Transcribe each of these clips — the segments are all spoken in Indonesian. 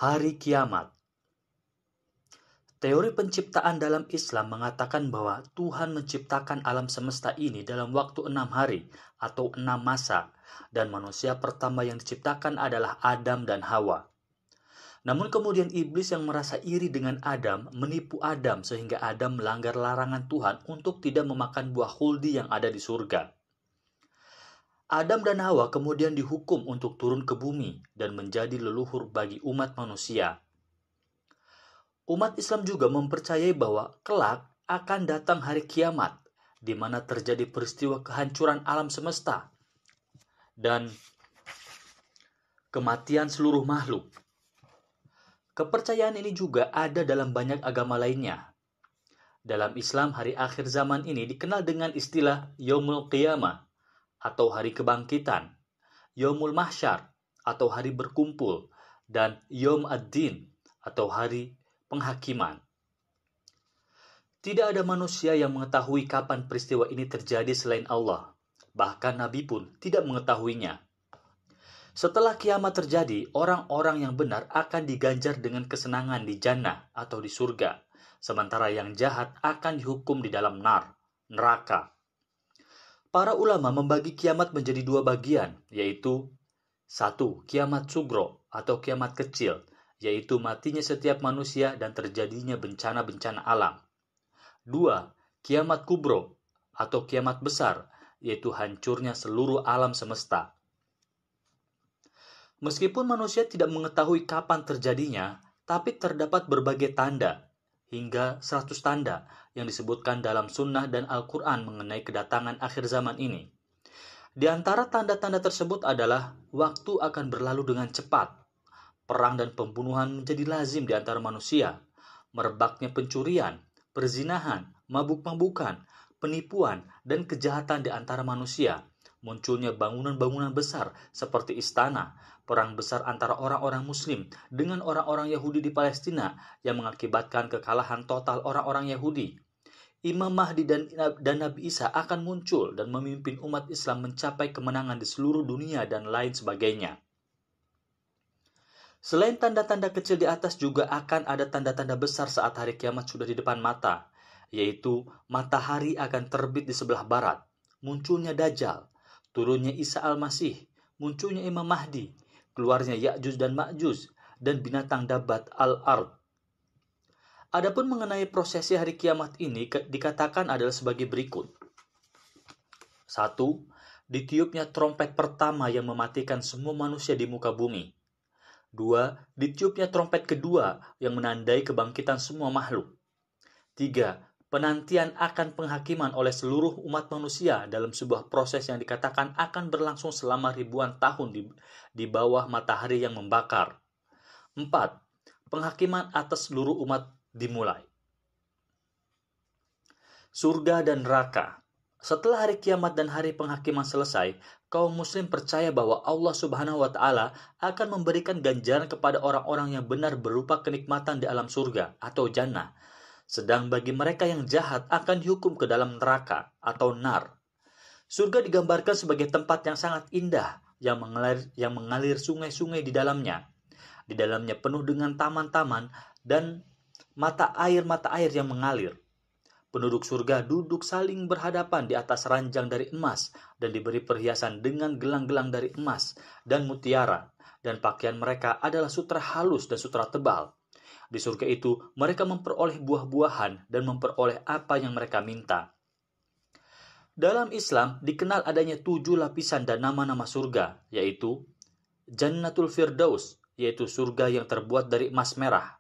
Hari Kiamat. Teori penciptaan dalam Islam mengatakan bahwa Tuhan menciptakan alam semesta ini dalam waktu 6 hari atau 6 masa, dan manusia pertama yang diciptakan adalah Adam dan Hawa. Namun kemudian iblis yang merasa iri dengan Adam menipu Adam sehingga Adam melanggar larangan Tuhan untuk tidak memakan buah huldi yang ada di surga. Adam dan Hawa kemudian dihukum untuk turun ke bumi dan menjadi leluhur bagi umat manusia. Umat Islam juga mempercayai bahwa kelak akan datang hari kiamat, di mana terjadi peristiwa kehancuran alam semesta dan kematian seluruh makhluk. Kepercayaan ini juga ada dalam banyak agama lainnya. Dalam Islam, hari akhir zaman ini dikenal dengan istilah Yaumul Qiyamah atau hari kebangkitan, Yaumul Mahsyar atau hari berkumpul, dan Yaum ad-Din atau hari penghakiman. Tidak ada manusia yang mengetahui kapan peristiwa ini terjadi selain Allah. Bahkan Nabi pun tidak mengetahuinya. Setelah kiamat terjadi, orang-orang yang benar akan diganjar dengan kesenangan di jannah atau di surga, sementara yang jahat akan dihukum di dalam neraka. Para ulama membagi kiamat menjadi dua bagian, yaitu 1. Kiamat sugro atau kiamat kecil, yaitu matinya setiap manusia dan terjadinya bencana-bencana alam. 2. Kiamat kubro atau kiamat besar, yaitu hancurnya seluruh alam semesta. Meskipun manusia tidak mengetahui kapan terjadinya, tapi terdapat berbagai tanda, hingga 100 tanda yang disebutkan dalam sunnah dan Al-Quran mengenai kedatangan akhir zaman ini. Di antara tanda-tanda tersebut adalah waktu akan berlalu dengan cepat, perang dan pembunuhan menjadi lazim di antara manusia, merebaknya pencurian, perzinahan, mabuk-mabukan, penipuan, dan kejahatan di antara manusia, munculnya bangunan-bangunan besar seperti istana, perang besar antara orang-orang Muslim dengan orang-orang Yahudi di Palestina yang mengakibatkan kekalahan total orang-orang Yahudi. Imam Mahdi dan Nabi Isa akan muncul dan memimpin umat Islam mencapai kemenangan di seluruh dunia dan lain sebagainya. Selain tanda-tanda kecil di atas, juga akan ada tanda-tanda besar saat hari kiamat sudah di depan mata, yaitu matahari akan terbit di sebelah barat, munculnya Dajjal, turunnya Isa Al-Masih, munculnya Imam Mahdi, keluarnya Ya'juj dan Ma'juj, dan binatang Dabat Al-Ard. Adapun mengenai prosesi hari kiamat ini dikatakan adalah sebagai berikut. 1. Ditiupnya trompet pertama yang mematikan semua manusia di muka bumi. 2. Ditiupnya trompet kedua yang menandai kebangkitan semua makhluk. 3. Penantian akan penghakiman oleh seluruh umat manusia dalam sebuah proses yang dikatakan akan berlangsung selama ribuan tahun di bawah matahari yang membakar. 4. Penghakiman atas seluruh umat dimulai. Surga dan neraka. Setelah hari kiamat dan hari penghakiman selesai, kaum muslim percaya bahwa Allah Subhanahu wa Ta'ala akan memberikan ganjaran kepada orang-orang yang benar berupa kenikmatan di alam surga atau jannah. Sedang bagi mereka yang jahat akan dihukum ke dalam neraka atau nar. Surga digambarkan sebagai tempat yang sangat indah yang mengalir sungai-sungai di dalamnya. Di dalamnya penuh dengan taman-taman dan mata air yang mengalir. Penduduk surga duduk saling berhadapan di atas ranjang dari emas dan diberi perhiasan dengan gelang-gelang dari emas dan mutiara, dan pakaian mereka adalah sutra halus dan sutra tebal. Di surga itu, mereka memperoleh buah-buahan dan memperoleh apa yang mereka minta. Dalam Islam, dikenal adanya 7 lapisan dan nama-nama surga, yaitu Jannatul Firdaus, yaitu surga yang terbuat dari emas merah.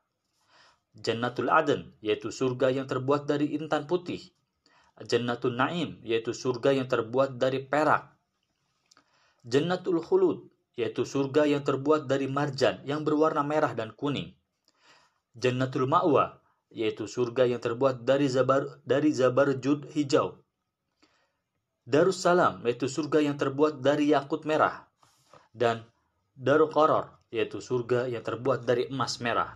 Jannatul Aden, yaitu surga yang terbuat dari intan putih. Jannatul Naim, yaitu surga yang terbuat dari perak. Jannatul Khulud, yaitu surga yang terbuat dari marjan yang berwarna merah dan kuning. Jannatul Ma'wa, yaitu surga yang terbuat dari zabarjud hijau. Darussalam, yaitu surga yang terbuat dari yakut merah. Dan Darul Qarar, yaitu surga yang terbuat dari emas merah.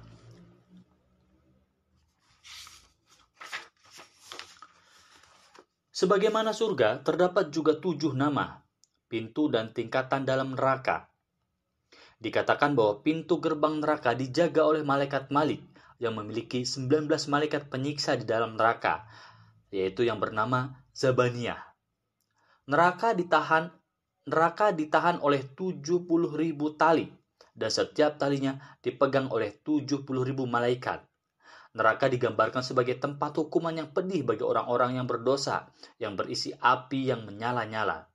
Sebagaimana surga, terdapat juga 7 nama, pintu dan tingkatan dalam neraka. Dikatakan bahwa pintu gerbang neraka dijaga oleh malaikat Malik yang memiliki 19 malaikat penyiksa di dalam neraka, yaitu yang bernama Zabaniyah. Neraka ditahan oleh 70.000 tali, dan setiap talinya dipegang oleh 70.000 malaikat. Neraka digambarkan sebagai tempat hukuman yang pedih bagi orang-orang yang berdosa, yang berisi api yang menyala-nyala.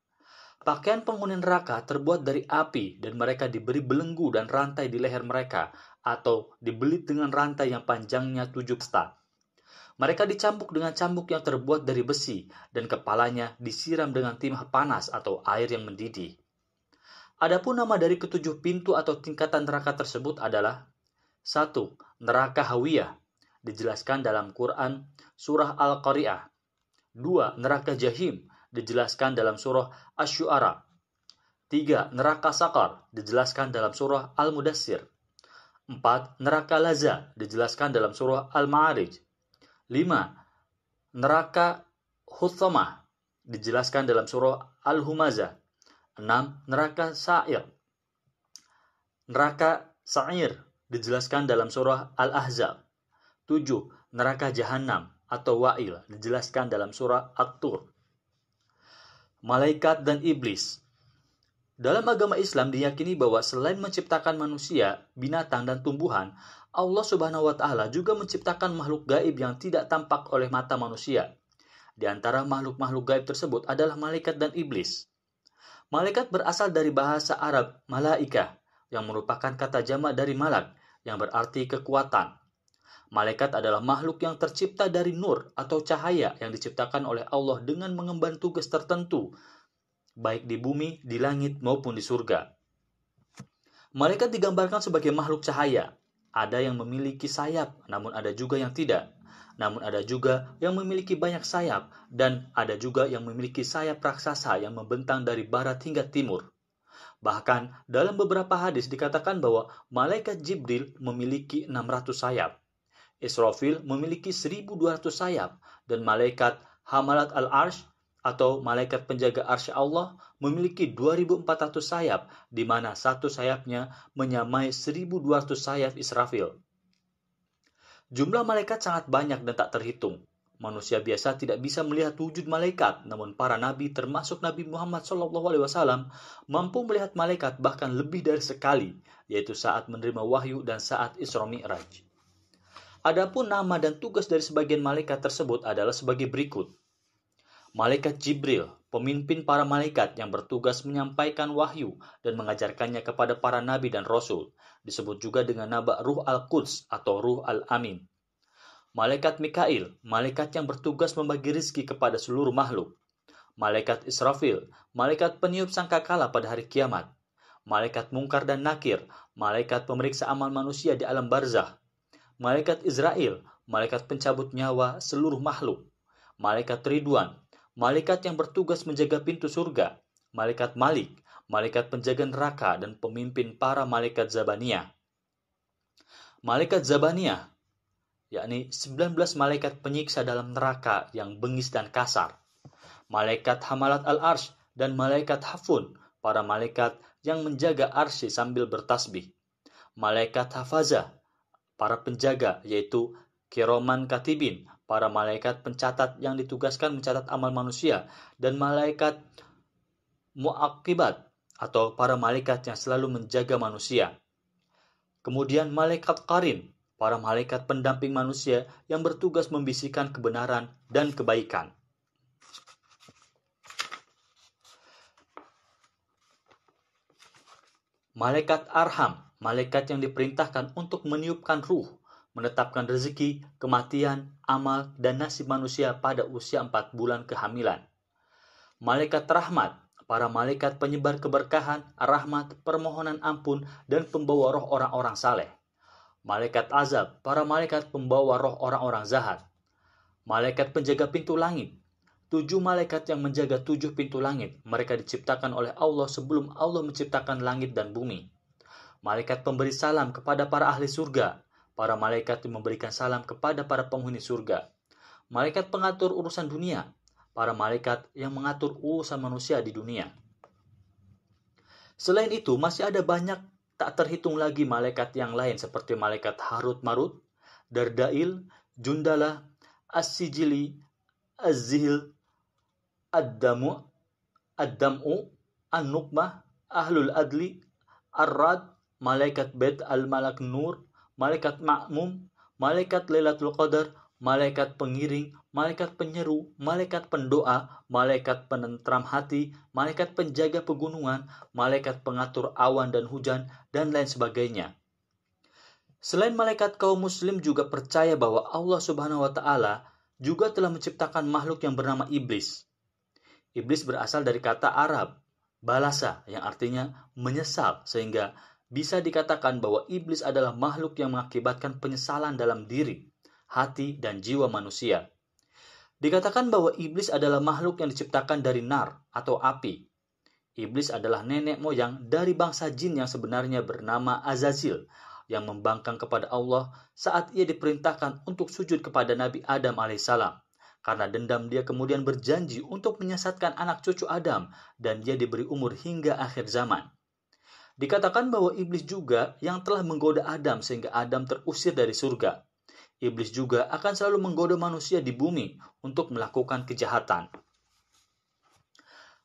Pakaian penghuni neraka terbuat dari api, dan mereka diberi belenggu dan rantai di leher mereka, atau dibelit dengan rantai yang panjangnya 7 hasta. Mereka dicambuk dengan cambuk yang terbuat dari besi, dan kepalanya disiram dengan timah panas atau air yang mendidih. Adapun nama dari ketujuh pintu atau tingkatan neraka tersebut adalah 1. Neraka Hawiyah, dijelaskan dalam Quran surah Al-Qari'ah. 2. Neraka Jahim, dijelaskan dalam surah Asy-Syu'ara. 3. Neraka Saqar, dijelaskan dalam surah Al-Mudassir. 4. Neraka Laza, dijelaskan dalam surah Al-Ma'arij. 5. Neraka Huthamah, dijelaskan dalam surah Al-Humazah. 6. Neraka Sa'ir, dijelaskan dalam surah Al-Ahzab. 7. Neraka Jahannam atau Wa'il, dijelaskan dalam surah At-Tur. Malaikat dan iblis. Dalam agama Islam diyakini bahwa selain menciptakan manusia, binatang, dan tumbuhan, Allah Subhanahu wa Ta'ala juga menciptakan makhluk gaib yang tidak tampak oleh mata manusia. Di antara makhluk-makhluk gaib tersebut adalah malaikat dan iblis. Malaikat berasal dari bahasa Arab malaikah, yang merupakan kata jamak dari malak, yang berarti kekuatan. Malaikat adalah makhluk yang tercipta dari nur atau cahaya yang diciptakan oleh Allah dengan mengemban tugas tertentu, baik di bumi, di langit, maupun di surga. Malaikat digambarkan sebagai makhluk cahaya. Ada yang memiliki sayap, namun ada juga yang tidak. Namun ada juga yang memiliki banyak sayap, dan ada juga yang memiliki sayap raksasa yang membentang dari barat hingga timur. Bahkan dalam beberapa hadis dikatakan bahwa malaikat Jibril memiliki 600 sayap. Israfil memiliki 1.200 sayap, dan malaikat Hamalat al-Arsh atau malaikat penjaga arsy Allah memiliki 2.400 sayap, di mana satu sayapnya menyamai 1.200 sayap Israfil. Jumlah malaikat sangat banyak dan tak terhitung. Manusia biasa tidak bisa melihat wujud malaikat, namun para nabi termasuk Nabi Muhammad SAW mampu melihat malaikat bahkan lebih dari sekali, yaitu saat menerima wahyu dan saat Isra Mi'raj. Adapun nama dan tugas dari sebagian malaikat tersebut adalah sebagai berikut. Malaikat Jibril, pemimpin para malaikat yang bertugas menyampaikan wahyu dan mengajarkannya kepada para nabi dan rasul, disebut juga dengan nama Ruh Al-Quds atau Ruh Al-Amin. Malaikat Mikail, malaikat yang bertugas membagi rizki kepada seluruh makhluk. Malaikat Israfil, malaikat peniup sangkakala pada hari kiamat. Malaikat Mungkar dan Nakir, malaikat pemeriksa amal manusia di alam barzah. Malaikat Israel, malaikat pencabut nyawa seluruh makhluk. Malaikat Ridwan, malaikat yang bertugas menjaga pintu surga. Malaikat Malik, malaikat penjaga neraka dan pemimpin para malaikat Zabaniyah. Malaikat Zabaniyah, yakni 19 malaikat penyiksa dalam neraka yang bengis dan kasar. Malaikat Hamalat al-Arsh dan malaikat Hafun, para malaikat yang menjaga arsy sambil bertasbih. Malaikat Hafazah, para penjaga, yaitu Kiroman Katibin, para malaikat pencatat yang ditugaskan mencatat amal manusia, dan malaikat Mu'aqibat, atau para malaikat yang selalu menjaga manusia. Kemudian malaikat Qarin, para malaikat pendamping manusia yang bertugas membisikkan kebenaran dan kebaikan. Malaikat Arham, malaikat yang diperintahkan untuk meniupkan ruh, menetapkan rezeki, kematian, amal, dan nasib manusia pada usia 4 bulan kehamilan. Malaikat Rahmat, para malaikat penyebar keberkahan, rahmat, permohonan ampun, dan pembawa roh orang-orang saleh. Malaikat Azab, para malaikat pembawa roh orang-orang jahat. Malaikat penjaga pintu langit, 7 malaikat yang menjaga 7 pintu langit. Mereka diciptakan oleh Allah sebelum Allah menciptakan langit dan bumi. Malaikat pemberi salam kepada para ahli surga. Para malaikat yang memberikan salam kepada para penghuni surga. Malaikat pengatur urusan dunia. Para malaikat yang mengatur urusan manusia di dunia. Selain itu, masih ada banyak tak terhitung lagi malaikat yang lain seperti malaikat Harut Marut, Dardail, Jundala, As-Sijili, Az-Zihil, Ad-Damu, Ad-Dam'u, An-Nukmah, Ahlul Adli, Ar-Rad, malaikat Bait al-Malak Nur, malaikat Ma'mum, malaikat Lailatul Qadar, malaikat pengiring, malaikat penyeru, malaikat pendoa, malaikat penentram hati, malaikat penjaga pegunungan, malaikat pengatur awan dan hujan, dan lain sebagainya. Selain malaikat, kaum muslim juga percaya bahwa Allah Subhanahu wa taala juga telah menciptakan makhluk yang bernama iblis. Iblis berasal dari kata Arab balasa yang artinya menyesal, sehingga bisa dikatakan bahwa iblis adalah makhluk yang mengakibatkan penyesalan dalam diri, hati, dan jiwa manusia. Dikatakan bahwa iblis adalah makhluk yang diciptakan dari nar atau api. Iblis adalah nenek moyang dari bangsa jin yang sebenarnya bernama Azazil, yang membangkang kepada Allah saat ia diperintahkan untuk sujud kepada Nabi Adam alaihissalam. Karena dendam, dia kemudian berjanji untuk menyesatkan anak cucu Adam, dan dia diberi umur hingga akhir zaman. Dikatakan bahwa iblis juga yang telah menggoda Adam sehingga Adam terusir dari surga. Iblis juga akan selalu menggoda manusia di bumi untuk melakukan kejahatan.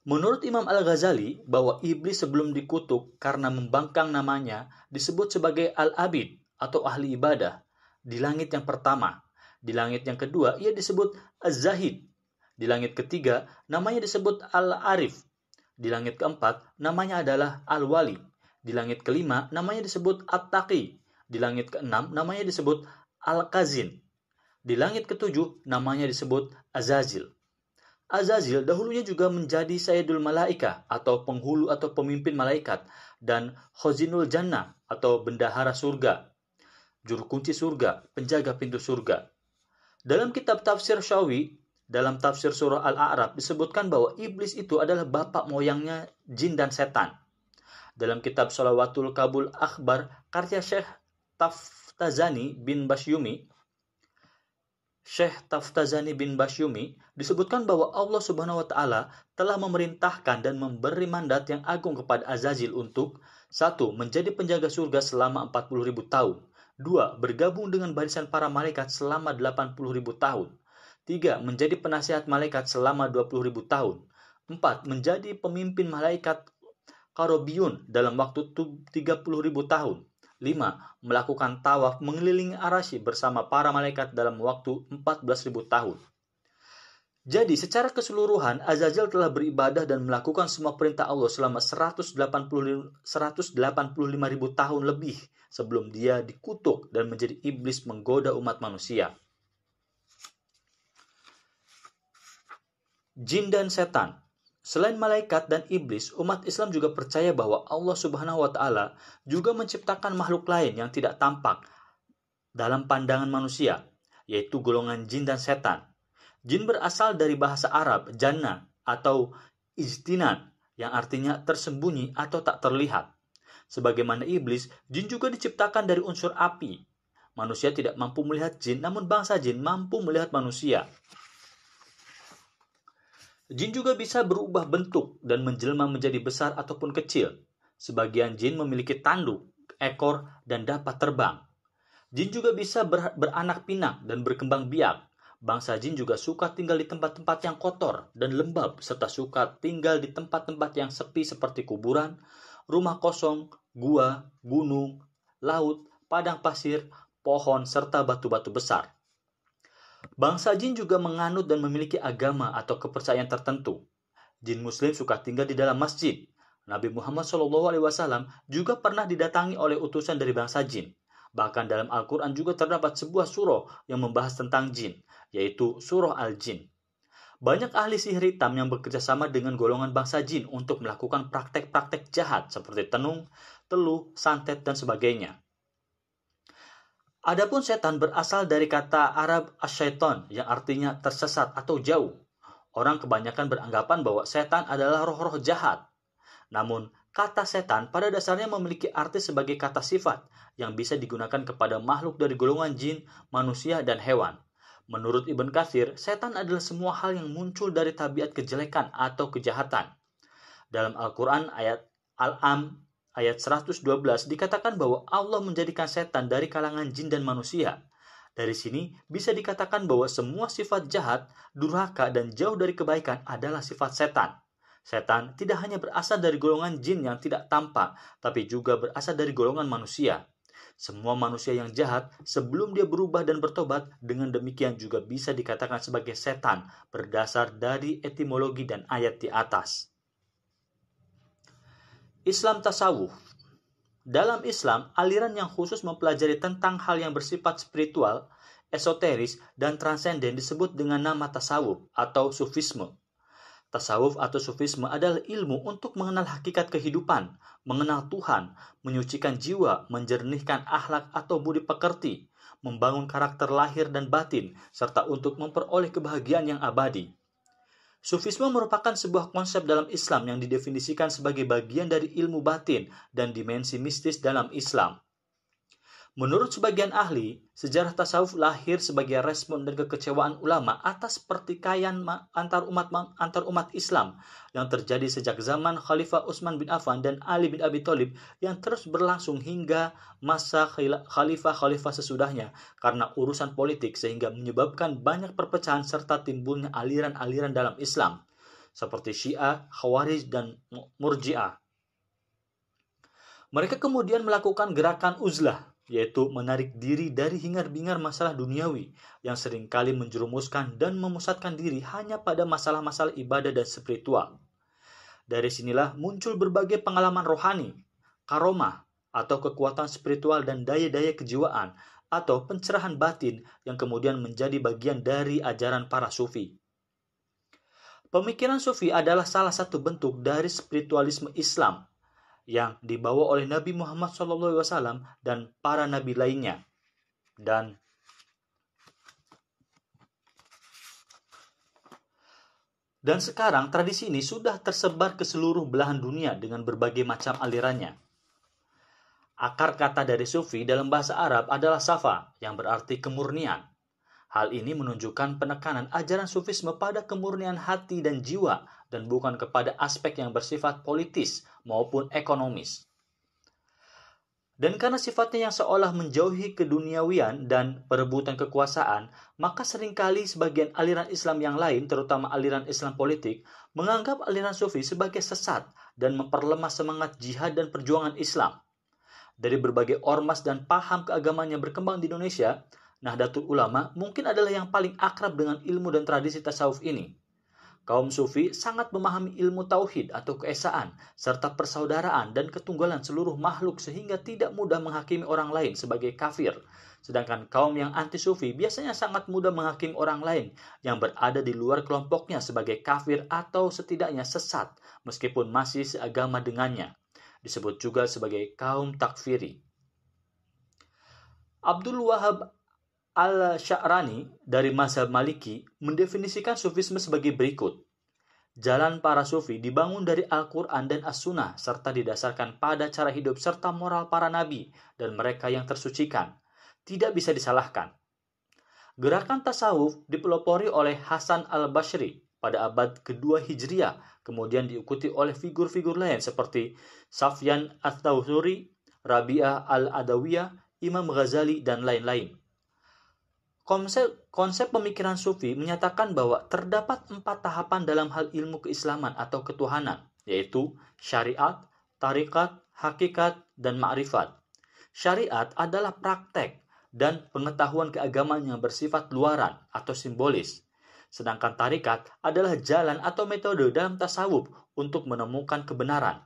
Menurut Imam Al-Ghazali, bahwa iblis sebelum dikutuk karena membangkang namanya disebut sebagai Al-Abid atau ahli ibadah di langit yang pertama. Di langit yang kedua, ia disebut Az-Zahid. Di langit ketiga, namanya disebut Al-Arif. Di langit keempat, namanya adalah Al-Wali. Di langit kelima, namanya disebut At-Taqi. Di langit keenam, namanya disebut Al-Kazin. Di langit ketujuh, namanya disebut Azazil. Azazil dahulunya juga menjadi Sayyidul Malaika atau penghulu atau pemimpin malaikat, dan Khazinul Jannah atau bendahara surga, juru kunci surga, penjaga pintu surga. Dalam kitab tafsir Syawi, dalam tafsir surah Al-A'raf disebutkan bahwa iblis itu adalah bapak moyangnya jin dan setan. Dalam kitab Shalawatul Kabul Akhbar karya Syekh Taftazani bin Basyumi disebutkan bahwa Allah Subhanahu wa taala telah memerintahkan dan memberi mandat yang agung kepada Azazil untuk 1. Menjadi penjaga surga selama 40.000 tahun. 2. Bergabung dengan barisan para malaikat selama 80.000 tahun. 3. Menjadi penasihat malaikat selama 20.000 tahun. 4. Menjadi pemimpin malaikat Karobiyun dalam waktu 30.000 tahun. 5. Melakukan tawaf mengelilingi Arasy bersama para malaikat dalam waktu 14.000 tahun. Jadi secara keseluruhan Azazil telah beribadah dan melakukan semua perintah Allah selama 185.000 tahun lebih sebelum dia dikutuk dan menjadi iblis menggoda umat manusia. Jin dan setan. Selain malaikat dan iblis, umat Islam juga percaya bahwa Allah Subhanahu wa taala juga menciptakan makhluk lain yang tidak tampak dalam pandangan manusia, yaitu golongan jin dan setan. Jin berasal dari bahasa Arab janna atau ijtinan yang artinya tersembunyi atau tak terlihat. Sebagaimana iblis, jin juga diciptakan dari unsur api. Manusia tidak mampu melihat jin, namun bangsa jin mampu melihat manusia. Jin juga bisa berubah bentuk dan menjelma menjadi besar ataupun kecil. Sebagian jin memiliki tanduk, ekor, dan dapat terbang. Jin juga bisa beranak pinak dan berkembang biak. Bangsa jin juga suka tinggal di tempat-tempat yang kotor dan lembab, serta suka tinggal di tempat-tempat yang sepi seperti kuburan, rumah kosong, gua, gunung, laut, padang pasir, pohon, serta batu-batu besar. Bangsa jin juga menganut dan memiliki agama atau kepercayaan tertentu. Jin muslim suka tinggal di dalam masjid. Nabi Muhammad SAW juga pernah didatangi oleh utusan dari bangsa jin. Bahkan dalam Al-Quran juga terdapat sebuah surah yang membahas tentang jin, yaitu surah Al-Jin. Banyak ahli sihir hitam yang bekerja sama dengan golongan bangsa jin untuk melakukan praktek-praktek jahat seperti tenung, teluh, santet, dan sebagainya. Adapun setan berasal dari kata Arab asyaiton yang artinya tersesat atau jauh. Orang kebanyakan beranggapan bahwa setan adalah roh-roh jahat. Namun, kata setan pada dasarnya memiliki arti sebagai kata sifat yang bisa digunakan kepada makhluk dari golongan jin, manusia, dan hewan. Menurut Ibn Katsir, setan adalah semua hal yang muncul dari tabiat kejelekan atau kejahatan. Dalam Al-Quran ayat ayat 112 dikatakan bahwa Allah menjadikan setan dari kalangan jin dan manusia. Dari sini bisa dikatakan bahwa semua sifat jahat, durhaka, dan jauh dari kebaikan adalah sifat setan. Setan tidak hanya berasal dari golongan jin yang tidak tampak, tapi juga berasal dari golongan manusia. Semua manusia yang jahat sebelum dia berubah dan bertobat, dengan demikian juga bisa dikatakan sebagai setan berdasar dari etimologi dan ayat di atas. Islam tasawuf. Dalam Islam, aliran yang khusus mempelajari tentang hal yang bersifat spiritual, esoteris, dan transenden disebut dengan nama tasawuf atau sufisme. Tasawuf atau sufisme adalah ilmu untuk mengenal hakikat kehidupan, mengenal Tuhan, menyucikan jiwa, menjernihkan akhlak atau budi pekerti, membangun karakter lahir dan batin, serta untuk memperoleh kebahagiaan yang abadi. Sufisme merupakan sebuah konsep dalam Islam yang didefinisikan sebagai bagian dari ilmu batin dan dimensi mistis dalam Islam. Menurut sebagian ahli, sejarah tasawuf lahir sebagai respon dan kekecewaan ulama atas pertikaian antar umat Islam yang terjadi sejak zaman Khalifah Utsman bin Affan dan Ali bin Abi Thalib yang terus berlangsung hingga masa khalifah-khalifah sesudahnya karena urusan politik, sehingga menyebabkan banyak perpecahan serta timbulnya aliran-aliran dalam Islam seperti Syiah, Khawarij, dan Murji'ah. Mereka kemudian melakukan gerakan uzlah, yaitu menarik diri dari hingar-bingar masalah duniawi yang seringkali menjerumuskan dan memusatkan diri hanya pada masalah-masalah ibadah dan spiritual. Dari sinilah muncul berbagai pengalaman rohani, karomah, atau kekuatan spiritual dan daya-daya kejiwaan atau pencerahan batin yang kemudian menjadi bagian dari ajaran para sufi. Pemikiran sufi adalah salah satu bentuk dari spiritualisme Islam yang dibawa oleh Nabi Muhammad SAW dan para nabi lainnya. Dan sekarang tradisi ini sudah tersebar ke seluruh belahan dunia dengan berbagai macam alirannya. Akar kata dari sufi dalam bahasa Arab adalah safa, yang berarti kemurnian. Hal ini menunjukkan penekanan ajaran sufisme pada kemurnian hati dan jiwa dan bukan kepada aspek yang bersifat politis maupun ekonomis. Dan karena sifatnya yang seolah menjauhi keduniawian dan perebutan kekuasaan, maka seringkali sebagian aliran Islam yang lain, terutama aliran Islam politik, menganggap aliran sufi sebagai sesat dan memperlemah semangat jihad dan perjuangan Islam. Dari berbagai ormas dan paham keagamaan yang berkembang di Indonesia, Nahdlatul Ulama mungkin adalah yang paling akrab dengan ilmu dan tradisi tasawuf ini. Kaum sufi sangat memahami ilmu tauhid atau keesaan, serta persaudaraan dan ketunggalan seluruh makhluk sehingga tidak mudah menghakimi orang lain sebagai kafir. Sedangkan kaum yang anti-sufi biasanya sangat mudah menghakimi orang lain yang berada di luar kelompoknya sebagai kafir atau setidaknya sesat meskipun masih seagama dengannya. Disebut juga sebagai kaum takfiri. Abdul Wahab Al-Sya'rani dari mazhab Maliki mendefinisikan sufisme sebagai berikut. Jalan para sufi dibangun dari Al-Quran dan As-Sunnah serta didasarkan pada cara hidup serta moral para nabi dan mereka yang tersucikan. Tidak bisa disalahkan. Gerakan tasawuf dipelopori oleh Hasan al-Bashri pada abad kedua Hijriah, kemudian diikuti oleh figur-figur lain seperti Sufyan ats-Tsauri, Rabi'ah al-Adawiyah, Imam Ghazali, dan lain-lain. Konsep pemikiran sufi menyatakan bahwa terdapat 4 tahapan dalam hal ilmu keislaman atau ketuhanan, yaitu syariat, tarikat, hakikat, dan ma'rifat. Syariat adalah praktek dan pengetahuan keagamaan yang bersifat luaran atau simbolis. Sedangkan tarikat adalah jalan atau metode dalam tasawuf untuk menemukan kebenaran.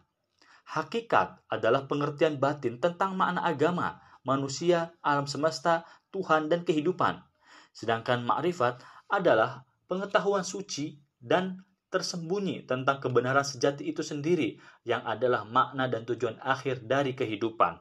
Hakikat adalah pengertian batin tentang makna agama, manusia, alam semesta, Tuhan, dan kehidupan. Sedangkan ma'rifat adalah pengetahuan suci dan tersembunyi tentang kebenaran sejati itu sendiri yang adalah makna dan tujuan akhir dari kehidupan.